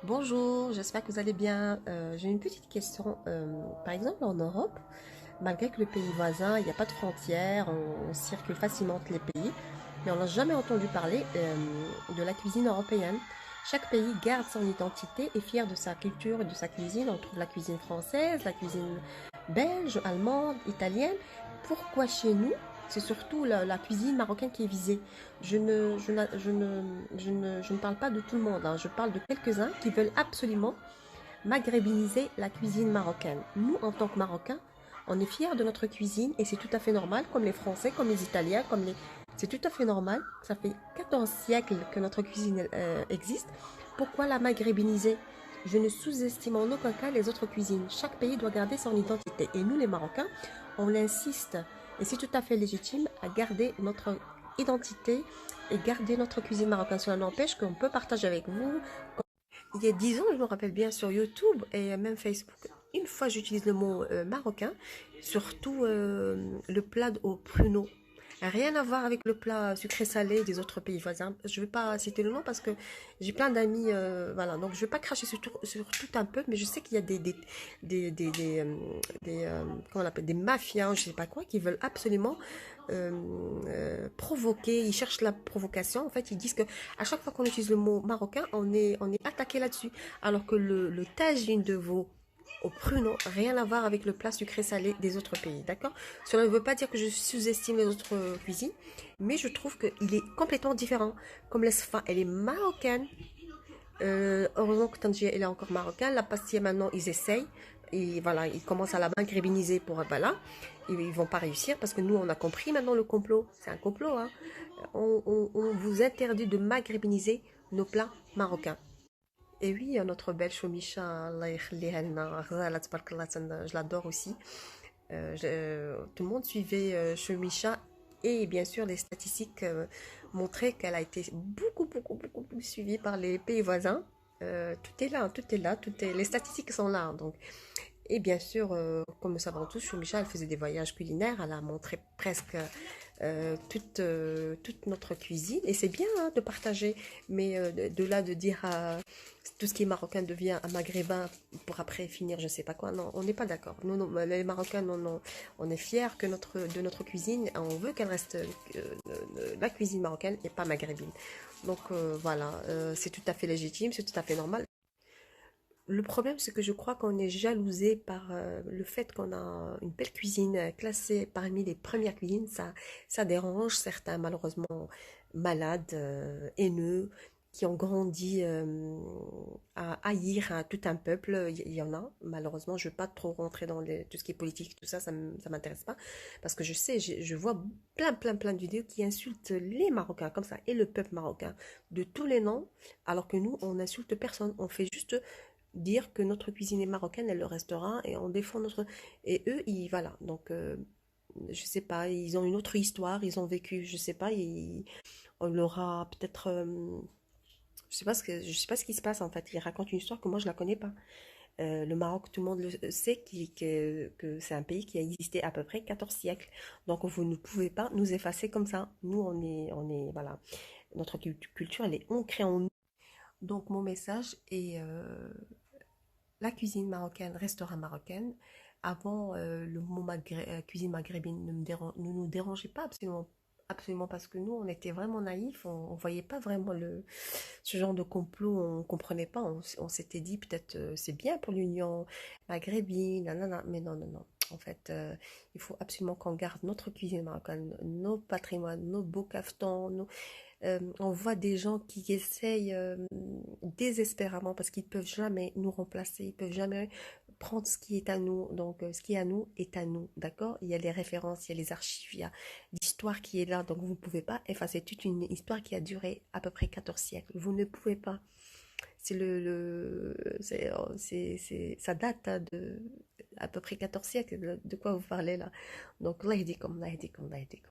Bonjour, j'espère que vous allez bien. J'ai une petite question. Par exemple, en Europe, malgré que le pays voisin, il n'y a pas de frontières, on circule facilement entre les pays, mais on n'a jamais entendu parler de la cuisine européenne. Chaque pays garde son identité et est fier de sa culture et de sa cuisine. On trouve la cuisine française, la cuisine belge, allemande, italienne. Pourquoi chez nous, c'est surtout la cuisine marocaine qui est visée? Je ne parle pas de tout le monde, hein. Je parle de quelques-uns qui veulent absolument maghrébiniser la cuisine marocaine. Nous, en tant que Marocains, on est fiers de notre cuisine et c'est tout à fait normal, comme les Français, comme les Italiens, comme les... C'est tout à fait normal. Ça fait 14 siècles que notre cuisine existe. Pourquoi la maghrébiniser? Je ne sous-estime en aucun cas les autres cuisines. Chaque pays doit garder son identité. Et nous, les Marocains, on insiste, et c'est tout à fait légitime, à garder notre identité et garder notre cuisine marocaine. Cela n'empêche qu'on peut partager avec vous. Il y a 10 ans, je me rappelle bien sur YouTube et même Facebook, une fois j'utilise le mot marocain, surtout le plat au pruneau. Rien à voir avec le plat sucré-salé des autres pays voisins. Je ne vais pas citer le nom parce que j'ai plein d'amis, voilà. Donc je ne vais pas cracher sur tout un peuple, mais je sais qu'il y a comment on appelle, des mafias, je ne sais pas quoi, qui veulent absolument provoquer. Ils cherchent la provocation. En fait, ils disent que à chaque fois qu'on utilise le mot marocain, on est attaqué là-dessus. Alors que le tagine de veau au pruneau, rien à voir avec le plat sucré-salé des autres pays, d'accord? Cela ne veut pas dire que je sous-estime les autres cuisines, mais je trouve qu'il est complètement différent. Comme l'esfa, elle est marocaine. Heureusement que Tangier, elle est encore marocaine. La pastilla, maintenant, ils essayent. Et voilà, ils commencent à la maghrébiniser pour, voilà. Ils vont pas réussir parce que nous, on a compris maintenant le complot. C'est un complot, hein. On vous interdit de maghrébiniser nos plats marocains. Et oui, notre belle Choumicha, Allah yakhliha lna, Ghazala tabarakallah, je l'adore aussi. Tout le monde suivait Choumicha et bien sûr les statistiques montraient qu'elle a été beaucoup, beaucoup, beaucoup plus suivie par les pays voisins. Tout est là, tout est là, les statistiques sont là. Donc et bien sûr, comme nous savons tous, Choumicha, elle faisait des voyages culinaires, elle a montré presque toute notre cuisine. Et c'est bien hein, de partager, mais de là de dire tout ce qui est marocain devient un maghrébin pour après finir je sais pas quoi, non, on n'est pas d'accord. Nous, non, les Marocains, non, non, on est fiers de notre cuisine, on veut qu'elle reste la cuisine marocaine et pas maghrébine. Donc voilà, c'est tout à fait légitime, c'est tout à fait normal. Le problème, c'est que je crois qu'on est jalousé par le fait qu'on a une belle cuisine classée parmi les premières cuisines. Ça dérange certains, malheureusement, malades, haineux, qui ont grandi à haïr tout un peuple. Il y en a, malheureusement. Je ne veux pas trop rentrer dans tout ce qui est politique, tout ça, ça ne m'intéresse pas. Parce que je sais, je vois plein, plein, plein de vidéos qui insultent les Marocains, comme ça, et le peuple marocain, de tous les noms, alors que nous, on n'insulte personne. On fait juste dire que notre cuisine est marocaine, elle le restera et on défend notre... Et eux, ils... Voilà, donc je sais pas, ils ont une autre histoire, ils ont vécu, je sais pas, on leur a peut-être... je sais pas ce qui se passe en fait, ils racontent une histoire que moi je la connais pas. Le Maroc, tout le monde le sait que c'est un pays qui a existé à peu près 14 siècles. Donc vous ne pouvez pas nous effacer comme ça. Nous, voilà, notre culture, elle est ancrée en nous. Donc mon message est la cuisine marocaine restera marocaine. Avant, le mot cuisine maghrébine ne nous dérangeait pas absolument, absolument parce que nous, on était vraiment naïfs, on ne voyait pas vraiment ce genre de complot, on ne comprenait pas, on s'était dit peut-être c'est bien pour l'Union maghrébine, nanana, mais non, non, non. En fait, il faut absolument qu'on garde notre cuisine marocaine, nos patrimoines, nos beaux cafetons, on voit des gens qui essayent désespérément parce qu'ils ne peuvent jamais nous remplacer, ils ne peuvent jamais prendre ce qui est à nous. Donc, ce qui est à nous est à nous, d'accord? Il y a les références, il y a les archives, il y a l'histoire qui est là. Donc, vous ne pouvez pas effacer toute une histoire qui a duré à peu près 14 siècles. Vous ne pouvez pas. C'est ça date hein, de à peu près 14 siècles. De quoi vous parlez là? Donc, Allah yahdikum, Allah yahdikum, Allah yahdikum.